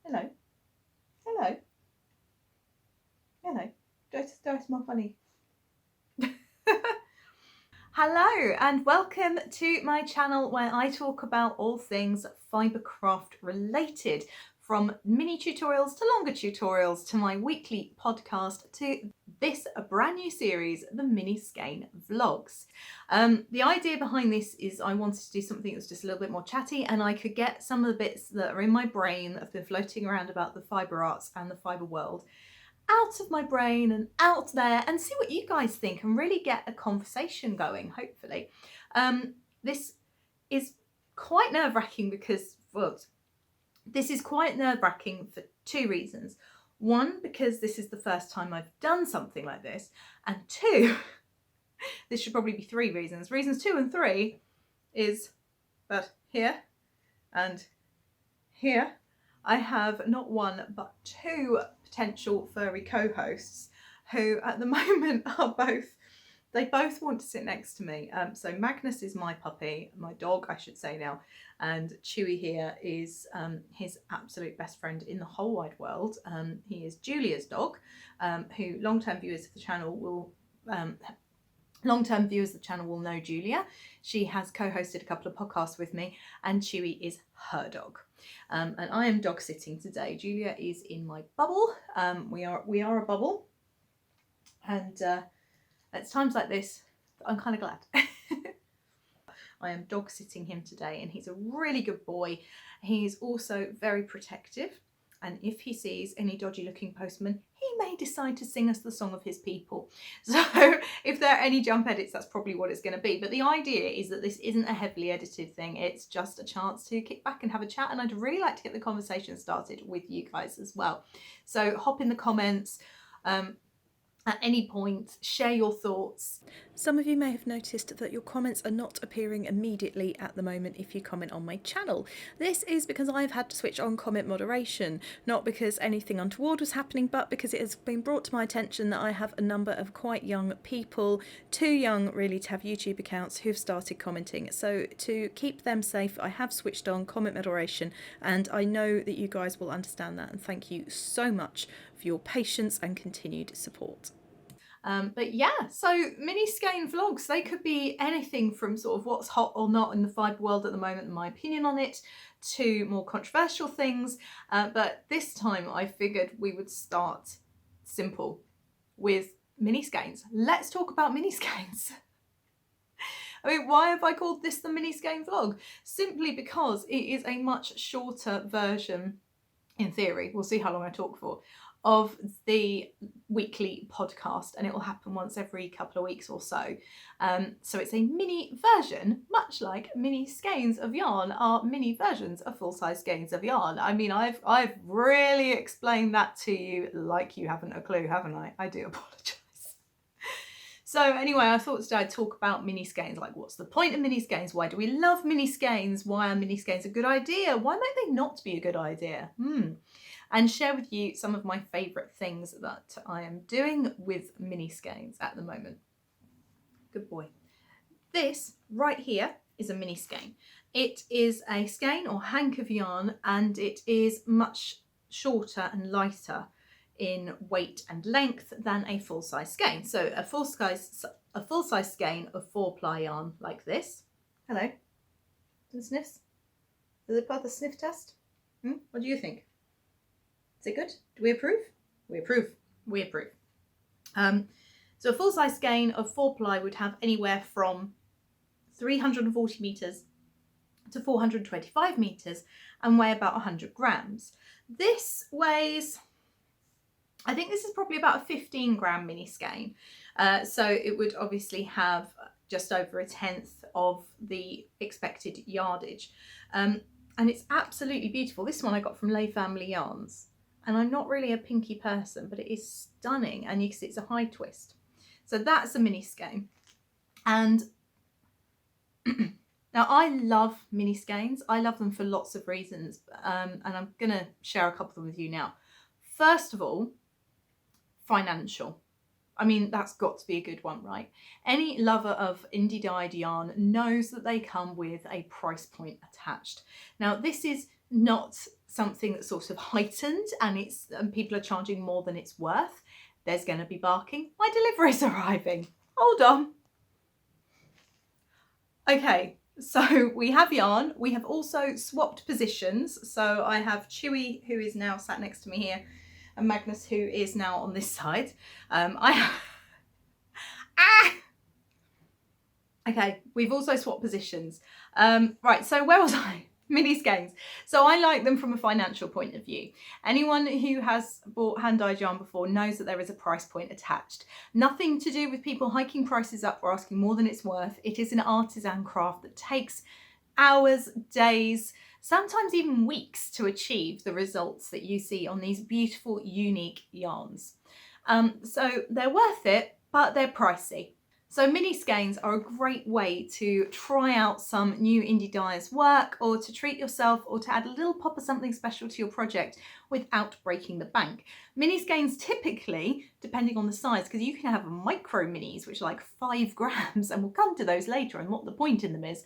Hello. Hello. Hello. Do I smell funny? Hello and welcome to my channel where I talk about all things fibercraft related, from mini tutorials to longer tutorials to my weekly podcast to this brand new series, the mini-skein vlogs. The idea behind this is I wanted to do something that was just a little bit more chatty, and I could get some of the bits that are in my brain that have been floating around about the fibre arts and the fibre world out of my brain and out there, and see what you guys think and really get a conversation going, hopefully. This is quite nerve-wracking because, well, this is quite nerve-wracking for two reasons. One, because this is the first time I've done something like this, and two, this should probably be three reasons. Reasons 2 and 3 is that here and here I have not one but two potential furry co-hosts who at the moment are they both want to sit next to me. So Magnus is my puppy, my dog I should say now, and Chewy here is his absolute best friend in the whole wide world. He is Julia's dog, who long-term viewers of the channel will know Julia. She has co-hosted a couple of podcasts with me, and Chewy is her dog. And I am dog sitting today. Julia is in my bubble. We are a bubble, and at times like this, I'm kind of glad. I am dog sitting him today, and he's a really good boy. He's also very protective, and if he sees any dodgy looking postman, he may decide to sing us the song of his people. So if there are any jump edits, that's probably what it's going to be. But the idea is that this isn't a heavily edited thing. It's just a chance to kick back and have a chat, and I'd really like to get the conversation started with you guys as well. So hop in the comments. At any point, share your thoughts. Some of you may have noticed that your comments are not appearing immediately at the moment if you comment on my channel. This is because I've had to switch on comment moderation, not because anything untoward was happening, but because it has been brought to my attention that I have a number of quite young people, too young really to have YouTube accounts, who've started commenting. So to keep them safe, I have switched on comment moderation, and I know that you guys will understand that, and thank you so much for your patience and continued support. But yeah, so mini-skein vlogs, they could be anything from sort of what's hot or not in the fibre world at the moment and my opinion on it, to more controversial things. But this time I figured we would start simple with mini-skeins. Let's talk about mini-skeins. I mean, why have I called this the mini-skein vlog? Simply because it is a much shorter version, in theory, we'll see how long I talk for, of the weekly podcast, and it will happen once every couple of weeks or so. So it's a mini version, much like mini skeins of yarn are mini versions of full-size skeins of yarn. I mean, I've really explained that to you like you haven't a clue, haven't I? I do apologise. So anyway, I thought today I'd talk about mini skeins, like what's the point of mini skeins? Why do we love mini skeins? Why are mini skeins a good idea? Why might they not be a good idea? And share with you some of my favourite things that I am doing with mini skeins at the moment. Good boy. This right here is a mini skein. It is a skein or hank of yarn, and it is much shorter and lighter in weight and length than a full-size skein. So a full-size skein of 4-ply yarn like this. Hello. Some sniffs? Is it part of the sniff test? What do you think? Is it good? Do we approve? We approve. We approve. So a full-size skein of 4-ply would have anywhere from 340 metres to 425 metres and weigh about 100 grams. This weighs, I think this is probably about a 15 gram mini skein. So it would obviously have just over a tenth of the expected yardage. And it's absolutely beautiful. This one I got from Lay Family Yarns. And I'm not really a pinky person, but it is stunning. And you can see it's a high twist. So that's a mini skein. And now I love mini skeins. I love them for lots of reasons. And I'm going to share a couple of them with you now. First of all, financial. I mean, that's got to be a good one, right? Any lover of indie dyed yarn knows that they come with a price point attached. Now, this is not something that's sort of heightened and people are charging more than it's worth, there's going to be barking. My delivery's arriving. Hold on. Okay, so we have yarn. We have also swapped positions. So I have Chewy, who is now sat next to me here, and Magnus, who is now on this side. Okay, we've also swapped positions. Right, so where was I? Mini-skeins. So I like them from a financial point of view. Anyone who has bought hand-dyed yarn before knows that there is a price point attached. Nothing to do with people hiking prices up or asking more than it's worth. It is an artisan craft that takes hours, days, sometimes even weeks to achieve the results that you see on these beautiful, unique yarns. So they're worth it, but they're pricey. So mini skeins are a great way to try out some new indie dyers' work, or to treat yourself, or to add a little pop of something special to your project without breaking the bank. Mini skeins typically, depending on the size, because you can have micro minis which are like 5 grams, and we'll come to those later and what the point in them is,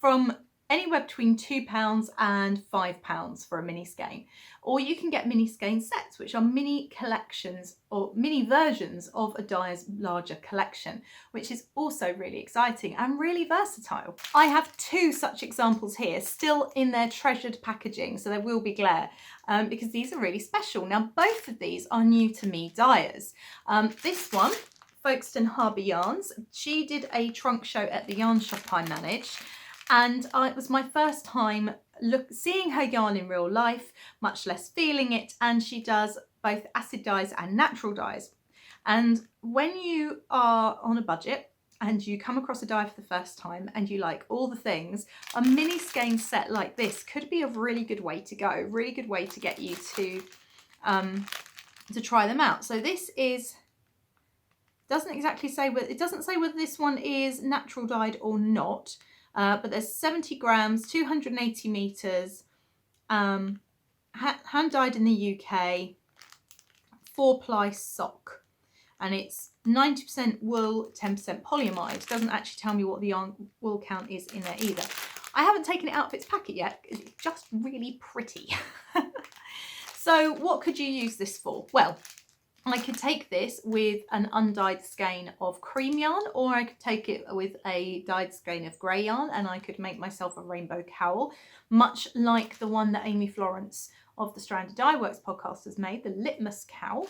from anywhere between £2 and £5 for a mini skein. Or you can get mini skein sets, which are mini collections or mini versions of a dyer's larger collection, which is also really exciting and really versatile. I have 2 such examples here, still in their treasured packaging, so there will be glare, because these are really special. Now, both of these are new to me dyers. This one, Folkestone Harbour Yarns, she did a trunk show at the yarn shop I managed, and it was my first time seeing her yarn in real life, much less feeling it, and she does both acid dyes and natural dyes. And when you are on a budget and you come across a dye for the first time and you like all the things, a mini skein set like this could be a really good way to go, really good way to get you to try them out. So this is, doesn't exactly say, it doesn't say whether this one is natural dyed or not. But there's 70 grams, 280 meters, hand dyed in the UK, 4-ply sock, and it's 90% wool, 10% polyamide. It doesn't actually tell me what the yarn wool count is in there either. I haven't taken it out of its packet yet. It's just really pretty. So what could you use this for? Well, I could take this with an undyed skein of cream yarn, or I could take it with a dyed skein of grey yarn, and I could make myself a rainbow cowl, much like the one that Amy Florence of the Stranded Dyeworks podcast has made, the Litmus Cowl.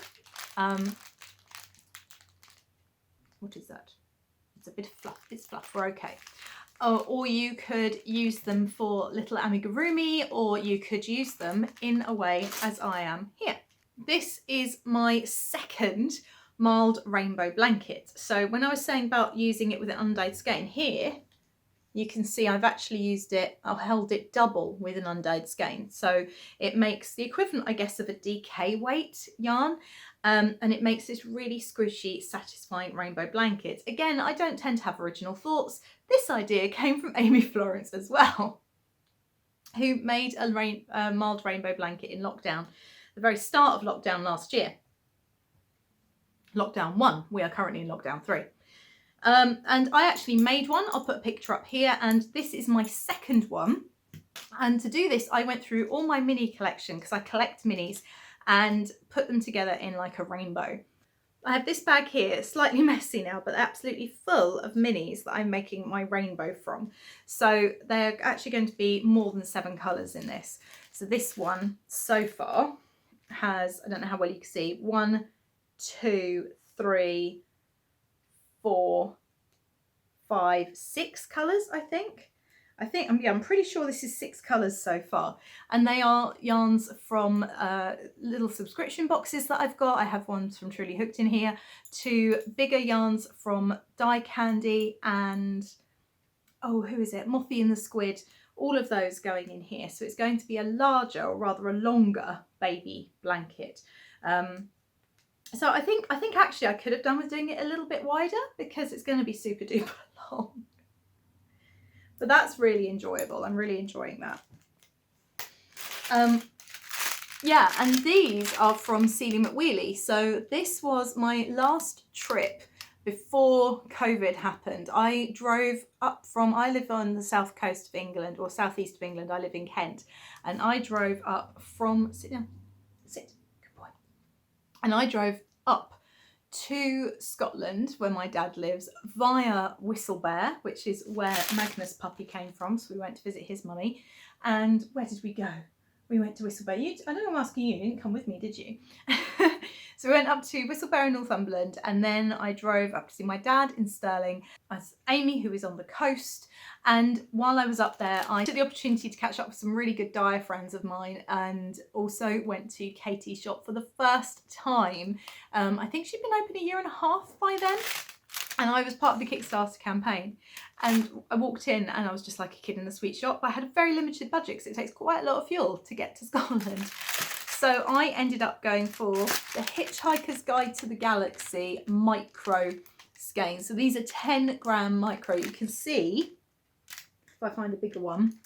What is that? It's a bit of fluff. It's fluff. We're okay. Or you could use them for little amigurumi, or you could use them in a way as I am here. This is my second mild rainbow blanket. So when I was saying about using it with an undyed skein, here you can see I've actually used it, I've held it double with an undyed skein. So it makes the equivalent, I guess, of a DK weight yarn, and it makes this really squishy, satisfying rainbow blanket. Again, I don't tend to have original thoughts. This idea came from Amy Florence as well, who made a mild rainbow blanket in lockdown. The very start of lockdown last year. Lockdown 1, we are currently in lockdown 3. And I actually made one. I'll put a picture up here, and this is my second one. And to do this, I went through all my mini collection, because I collect minis, and put them together in like a rainbow. I have this bag here, it's slightly messy now, but absolutely full of minis that I'm making my rainbow from. So they're actually going to be more than 7 colours in this. So this one so far has, I don't know how well you can see, 1, 2, 3, 4, 5, 6 colours, I think. I'm pretty sure this is 6 colours so far. And they are yarns from little subscription boxes that I've got. I have ones from Truly Hooked in here, to bigger yarns from Dye Candy and, oh, who is it? Mothy and the Squid. All of those going in here. So it's going to be a larger, or rather a longer baby blanket. So I think actually I could have done with doing it a little bit wider, because it's going to be super duper long. But that's really enjoyable. I'm really enjoying that. Yeah, and these are from Macwheely. So this was my last trip before COVID happened, I drove up I live on the south coast of England, or southeast of England. I live in Kent, and I drove up sit down, sit, good boy. And I drove up to Scotland, where my dad lives, via Whistlebear, which is where Magnus puppy came from. So we went to visit his mummy. And where did we go? We went to Whistlebear. I don't know, I'm asking you didn't come with me, did you? So we went up to Whistlebear in Northumberland, and then I drove up to see my dad in Stirling as Amy, who is on the coast. And while I was up there, I took the opportunity to catch up with some really good dyer friends of mine, and also went to Katie's shop for the first time. I think she'd been open 1.5 years by then, and I was part of the Kickstarter campaign. And I walked in and I was just like a kid in the sweet shop. I had a very limited budget because it takes quite a lot of fuel to get to Scotland. So I ended up going for the Hitchhiker's Guide to the Galaxy micro skeins. So these are 10 gram micro. You can see, if I find a bigger one,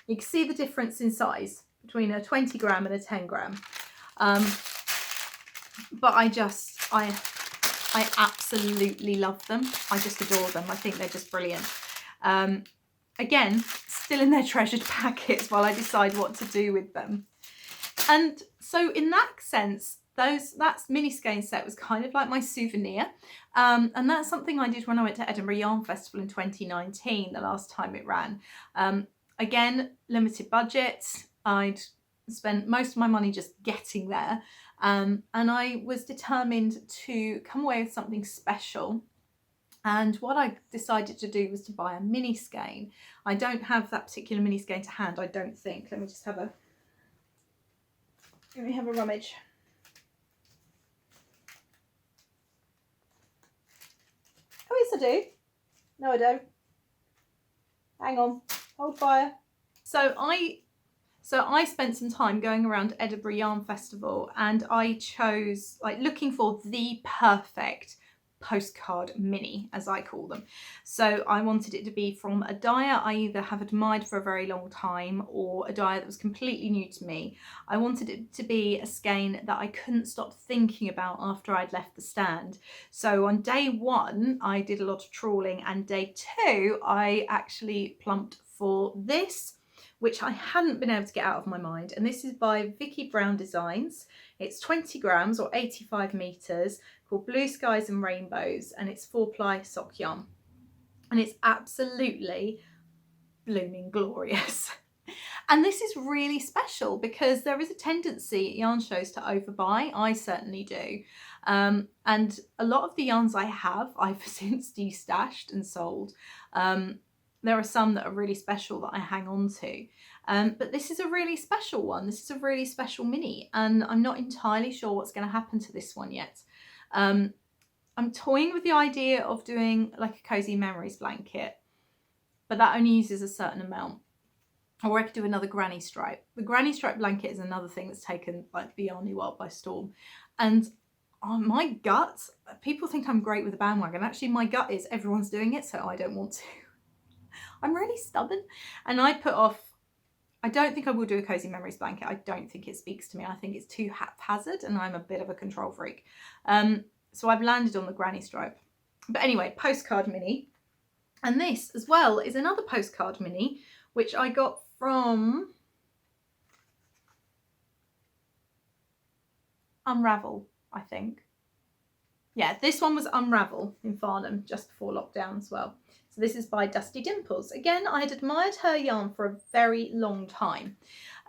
you can see the difference in size between a 20 gram and a 10 gram. But I absolutely love them. I just adore them. I think they're just brilliant. Again, still in their treasured packets while I decide what to do with them. And so in that sense, that's mini skein set was kind of like my souvenir. And that's something I did when I went to Edinburgh Yarn Festival in 2019, the last time it ran. Again, limited budget. I'd spent most of my money just getting there. And I was determined to come away with something special. And what I decided to do was to buy a mini skein. I don't have that particular mini skein to hand, I don't think. Let me have a rummage. Oh yes I do. No I don't. Hang on, hold fire. So I spent some time going around Edinburgh Yarn Festival, and I chose, like, looking for the perfect postcard mini, as I call them. So I wanted it to be from a dyer I either have admired for a very long time, or a dyer that was completely new to me. I wanted it to be a skein that I couldn't stop thinking about after I'd left the stand. So on day 1 I did a lot of trawling, and day 2 I actually plumped for this, which I hadn't been able to get out of my mind. And this is by Vicky Brown Designs. It's 20 grams or 85 meters, called Blue Skies and Rainbows, and it's 4-ply sock yarn. And it's absolutely blooming glorious. And this is really special because there is a tendency at yarn shows to overbuy. I certainly do. And a lot of the yarns I have, I've since destashed and sold. There are some that are really special that I hang on to. But this is a really special one. This is a really special mini, and I'm not entirely sure what's going to happen to this one yet. I'm toying with the idea of doing like a cozy memories blanket, but that only uses a certain amount. Or I could do another granny stripe. The granny stripe blanket is another thing that's taken like the yarny world by storm. And on my gut, people think I'm great with a bandwagon. Actually, my gut is everyone's doing it, so I don't want to. I'm really stubborn, and I put off. I don't think I will do a cozy memories blanket. I don't think it speaks to me. I think it's too haphazard, and I'm a bit of a control freak. So I've landed on the granny stripe. But anyway, postcard mini. And this as well is another postcard mini, which I got from Unravel, I think. Yeah, this one was Unravel in Farnham just before lockdown as well. So this is by Dusty Dimples. Again, I had admired her yarn for a very long time,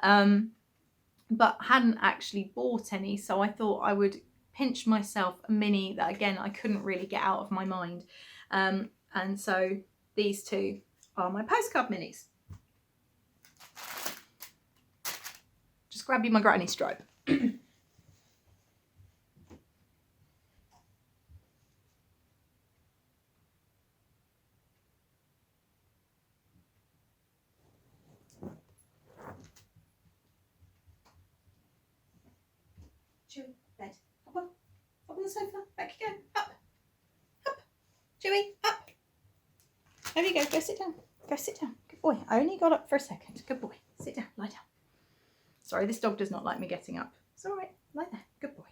but hadn't actually bought any. So I thought I would pinch myself a mini that, again, I couldn't really get out of my mind. And so these two are my postcard minis. Just grab you my granny stripe. Bed. Up on the sofa. Back again. Up. Chewy. Up. There you go. Go sit down. Go sit down. Good boy. I only got up for a second. Good boy. Sit down. Lie down. Sorry, this dog does not like me getting up. It's all right. Lie there. Good boy.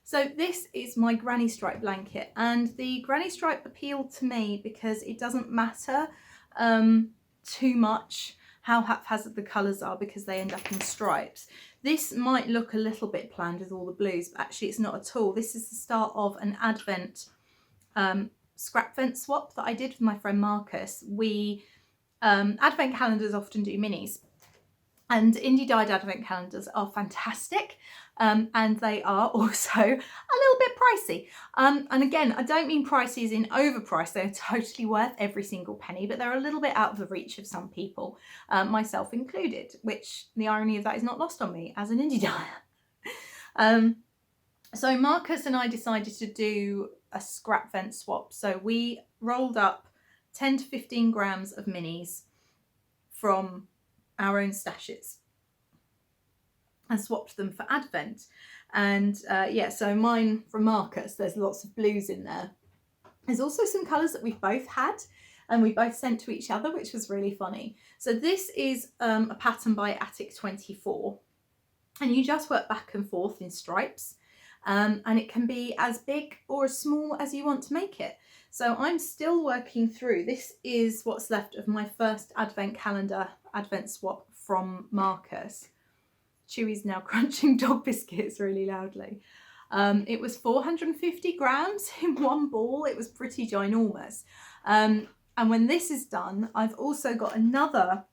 So this is my granny stripe blanket, and the granny stripe appealed to me because it doesn't matter too much how haphazard the colours are, because they end up in stripes. This might look a little bit planned with all the blues, but actually it's not at all. This is the start of an Advent scrap vent swap that I did with my friend Marcus. We Advent calendars often do minis, and indie dyed Advent calendars are fantastic, and they are also a little bit pricey. And again, I don't mean pricey as in overpriced. They're totally worth every single penny, but they're a little bit out of the reach of some people, myself included, which the irony of that is not lost on me as an indie dyer. So Marcus and I decided to do a scrap vent swap. So we rolled up 10 to 15 grams of minis from our own stashes and swapped them for Advent. And yeah, so mine from Marcus, there's lots of blues in there. There's also some colours that we've both had and we both sent to each other, which was really funny. So this is a pattern by Attic 24, and you just work back and forth in stripes, and it can be as big or as small as you want to make it. So I'm still working through. This is what's left of my first Advent calendar Advent swap from Marcus. Chewy's now crunching dog biscuits really loudly. It was 450 grams in one ball. It was pretty ginormous. And when this is done, I've also got another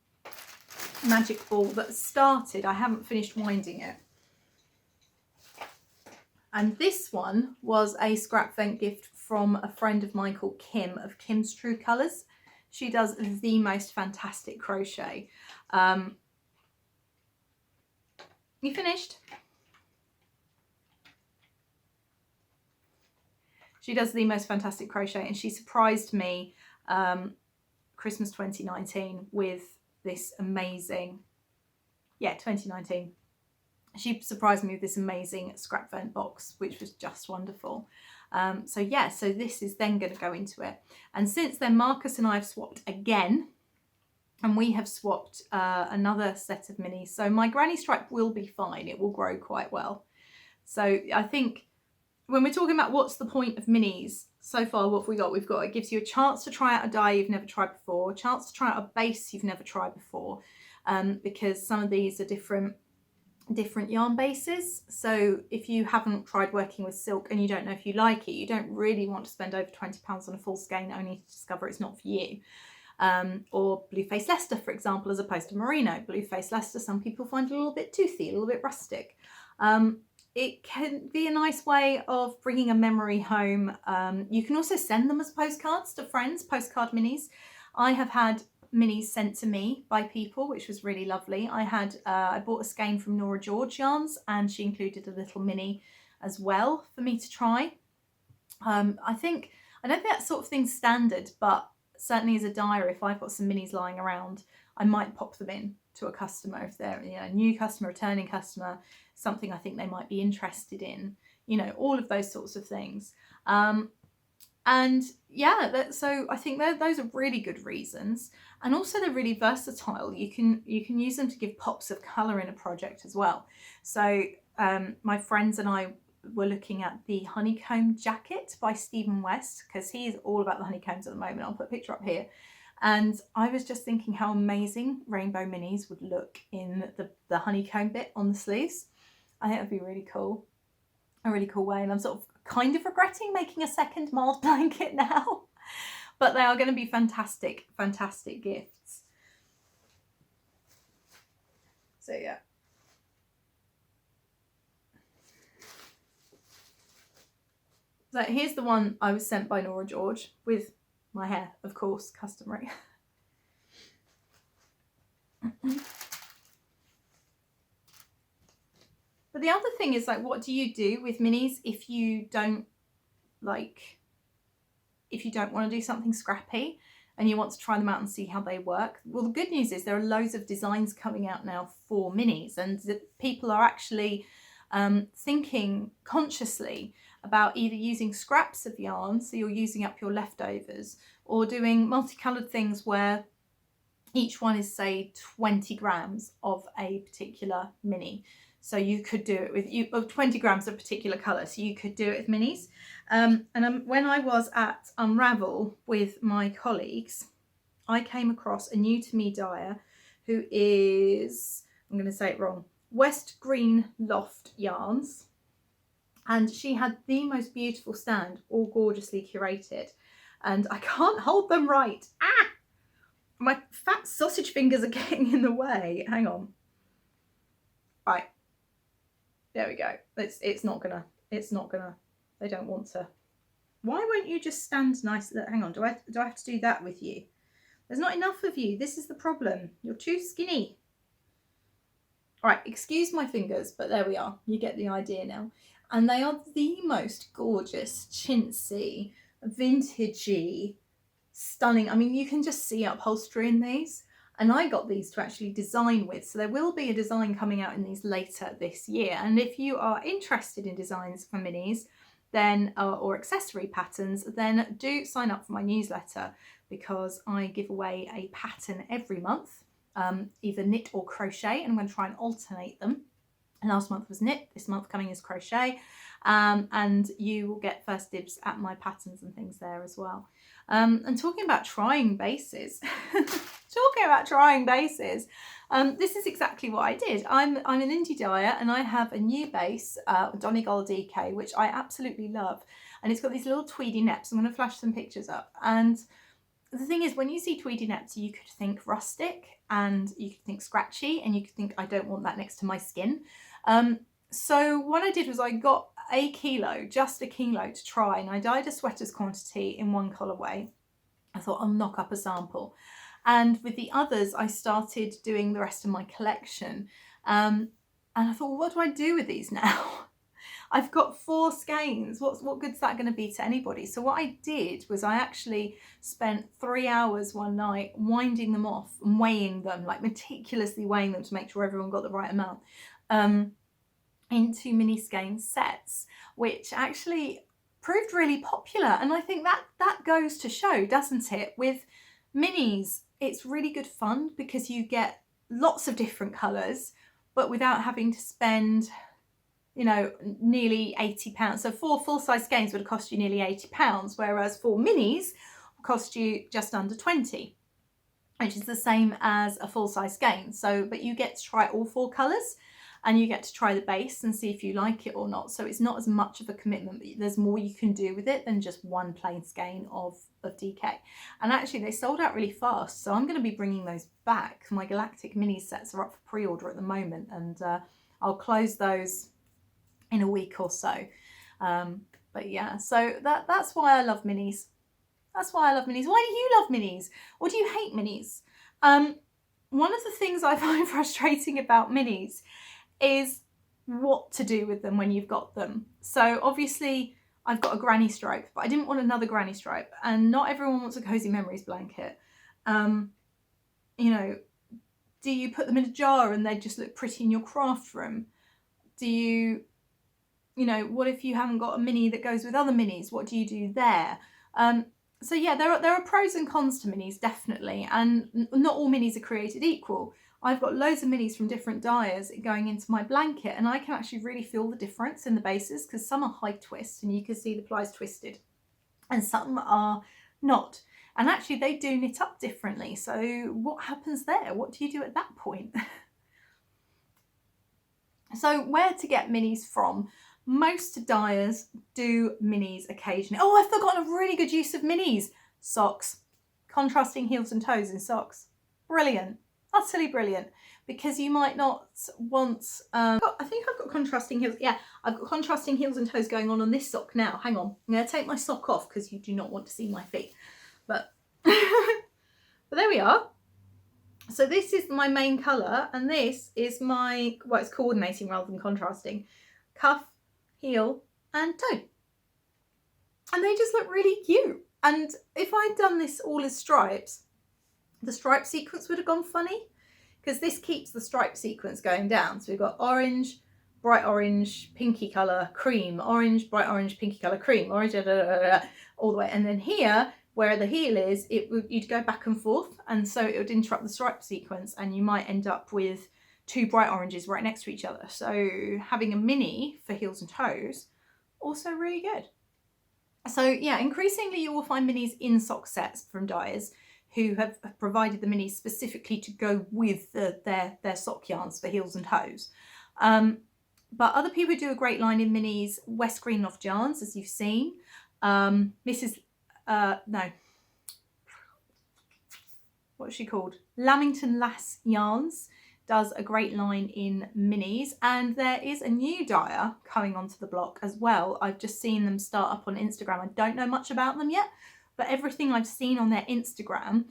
magic ball that started. I haven't finished winding it. And this one was a scrap vent gift from a friend of mine called Kim of Kim's True Colours. She does the most fantastic crochet. You finished? She does the most fantastic crochet, and she surprised me Christmas 2019 with this amazing, 2019. She surprised me with this amazing scrap vent box, which was just wonderful. So this is then going to go into it. And since then, Marcus and I have swapped again, and we have swapped another set of minis. So my granny stripe will be fine. It will grow quite well. So I think when we're talking about what's the point of minis, so far what have we got? We've got, it gives you a chance to try out a dye you've never tried before, a chance to try out a base you've never tried before, because some of these are different yarn bases. So if you haven't tried working with silk and you don't know if you like it, you don't really want to spend over £20 on a full skein only to discover it's not for you. Or blue face Leicester, for example, as opposed to merino. Blue face Leicester, some people find a little bit toothy, a little bit rustic. It can be a nice way of bringing a memory home. You can also send them as postcards to friends, postcard minis. I have had minis sent to me by people, which was really lovely. I bought a skein from Nora George Yarns, and she included a little mini as well for me to try. I don't think that sort of thing's standard, but certainly as a dyer, if I've got some minis lying around, I might pop them in to a customer if they're a new customer, returning customer, something I think they might be interested in, all of those sorts of things. So I think those are really good reasons, and also they're really versatile. You can use them to give pops of colour in a project as well. So my friends and I were looking at the honeycomb jacket by Stephen West, because he is all about the honeycombs at the moment. I'll put a picture up here. And I was just thinking how amazing rainbow minis would look in the honeycomb bit on the sleeves. I think that'd be really cool. A really cool way. And I'm sort of kind of regretting making a second Mars blanket now. But they are going to be fantastic, fantastic gifts. So yeah. So here's the one I was sent by Nora George with my hair, of course, customary. But the other thing is, what do you do with minis if you don't want to do something scrappy and you want to try them out and see how they work? Well, the good news is there are loads of designs coming out now for minis, and people are actually thinking consciously about either using scraps of yarn, so you're using up your leftovers, or doing multicoloured things where each one is, say, 20 grams of a particular mini. So you could do it with 20 grams of a particular colour. So you could do it with minis. When I was at Unravel with my colleagues, I came across a new to me dyer who is, I'm going to say it wrong, West Green Loft Yarns. And she had the most beautiful stand, all gorgeously curated. And I can't hold them right. Ah! My fat sausage fingers are getting in the way. Hang on. Right. There we go. It's not gonna, they don't want to. Why won't you just stand nice? Hang on, do I have to do that with you? There's not enough of you. This is the problem. You're too skinny. All right, excuse my fingers, but there we are. You get the idea now. And they are the most gorgeous, chintzy, vintagey, stunning. I mean, you can just see upholstery in these. And I got these to actually design with. So there will be a design coming out in these later this year. And if you are interested in designs for minis, then or accessory patterns, then do sign up for my newsletter, because I give away a pattern every month, either knit or crochet, and I'm going to try and alternate them. Last month was knit, this month coming is crochet, and you will get first dibs at my patterns and things there as well. And talking about trying bases, this is exactly what I did. I'm an indie dyer, and I have a new base, Donegal DK, which I absolutely love, and it's got these little tweedy neps. I'm going to flash some pictures up. And the thing is, when you see tweedy neps, you could think rustic, and you could think scratchy, and you could think, I don't want that next to my skin. So what I did was I got just a kilo to try, and I dyed a sweater's quantity in one colourway. I thought I'll knock up a sample. And with the others, I started doing the rest of my collection. And I thought, well, what do I do with these now? I've got 4 skeins. What good's that going to be to anybody? So what I did was I actually spent 3 hours one night winding them off and weighing them, like meticulously weighing them to make sure everyone got the right amount, into mini skein sets, which actually proved really popular. And I think that goes to show, doesn't it? With minis, it's really good fun because you get lots of different colours, but without having to spend, you know, nearly £80. So 4 full-size skeins would have cost you nearly £80, whereas 4 minis will cost you just under 20, which is the same as a full-size skein. So, but you get to try all 4 colours, and you get to try the base and see if you like it or not. So it's not as much of a commitment, but there's more you can do with it than just one plain skein of DK. And actually they sold out really fast, so I'm going to be bringing those back. My Galactic mini sets are up for pre-order at the moment, and I'll close those in a week or so. But yeah, so that's why I love minis. That's why I love minis. Why do you love minis? Or do you hate minis? One of the things I find frustrating about minis is what to do with them when you've got them. So obviously I've got a granny stripe, but I didn't want another granny stripe, and not everyone wants a Cozy Memories blanket. You know, do you put them in a jar and they just look pretty in your craft room? Do you know, what if you haven't got a mini that goes with other minis? What do you do there? So yeah, there are pros and cons to minis, definitely, and not all minis are created equal. I've got loads of minis from different dyers going into my blanket, and I can actually really feel the difference in the bases, because some are high twist and you can see the plies twisted, and some are not. And actually they do knit up differently. So what happens there? What do you do at that point? So where to get minis from? Most dyers do minis occasionally. Oh, I've forgotten a really good use of minis. Socks. Contrasting heels and toes in socks. Brilliant. Utterly brilliant. Because you might not want... I think I've got contrasting heels. Yeah, I've got contrasting heels and toes going on this sock now. Hang on. I'm going to take my sock off because you do not want to see my feet. But, but there we are. So this is my main colour, and this is my... Well, it's coordinating rather than contrasting. Cuff, heel and toe, and they just look really cute. And if I'd done this all as stripes, the stripe sequence would have gone funny, because this keeps the stripe sequence going down. So we've got orange, bright orange, pinky colour, cream, orange, bright orange, pinky colour, cream, orange, all the way. And then here, where the heel is, you'd go back and forth, and so it would interrupt the stripe sequence, and you might end up with two bright oranges right next to each other. So having a mini for heels and toes, also really good. So yeah, increasingly you will find minis in sock sets from dyers who have provided the minis specifically to go with their sock yarns for heels and toes. But other people do a great line in minis. West Greenloft Yarns, as you've seen. What's she called? Lammington Lass Yarns does a great line in minis, and there is a new dyer coming onto the block as well. I've just seen them start up on Instagram. I don't know much about them yet, but everything I've seen on their Instagram,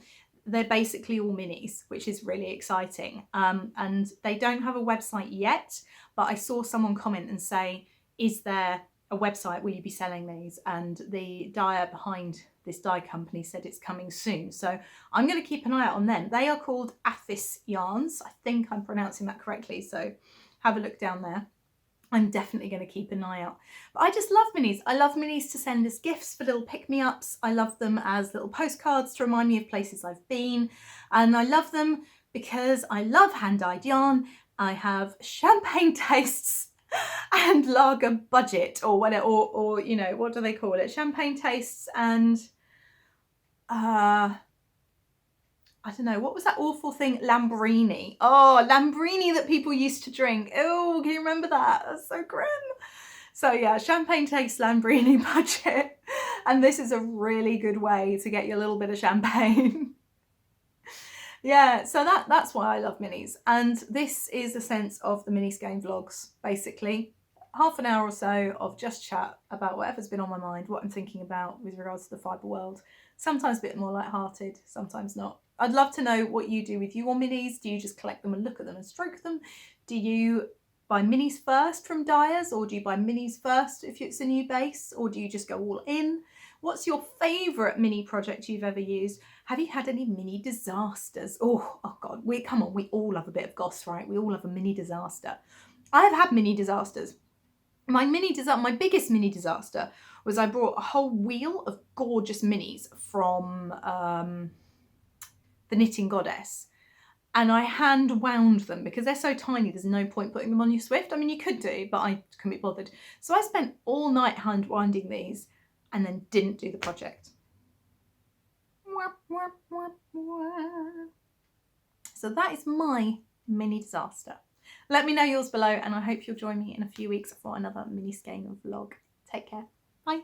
they're basically all minis, which is really exciting. And they don't have a website yet, but I saw someone comment and say, is there a website? Will you be selling these? And the dyer behind this dye company said it's coming soon. So I'm going to keep an eye out on them. They are called Atthis Yarns. I think I'm pronouncing that correctly. So have a look down there. I'm definitely going to keep an eye out. But I just love minis. I love minis to send as gifts for little pick-me-ups. I love them as little postcards to remind me of places I've been. And I love them because I love hand-dyed yarn. I have champagne tastes and lager budget, or whatever, or you know, what do they call it? Champagne tastes and I don't know, what was that awful thing? Lambrini. Oh, Lambrini that people used to drink. Oh, can you remember that? That's so grim. So yeah, champagne tastes, Lambrini budget. And this is a really good way to get you a little bit of champagne. Yeah, so that's why I love minis. And this is a sense of the mini Skein vlogs, basically. Half an hour or so of just chat about whatever's been on my mind, what I'm thinking about with regards to the fibre world. Sometimes a bit more lighthearted, sometimes not. I'd love to know what you do with your minis. Do you just collect them and look at them and stroke them? Do you buy minis first from dyers, or do you buy minis first if it's a new base, or do you just go all in? What's your favourite mini project you've ever used? Have you had any mini disasters? Oh God, we all have a bit of goss, right? We all have a mini disaster. I've had mini disasters. My biggest mini disaster was I brought a whole wheel of gorgeous minis from the Knitting Goddess, and I hand wound them because they're so tiny. There's no point putting them on your Swift. I mean, you could do, but I couldn't be bothered. So I spent all night hand winding these and then didn't do the project. So that is my mini disaster. Let me know yours below, and I hope you'll join me in a few weeks for another mini Skein vlog. Take care. Bye.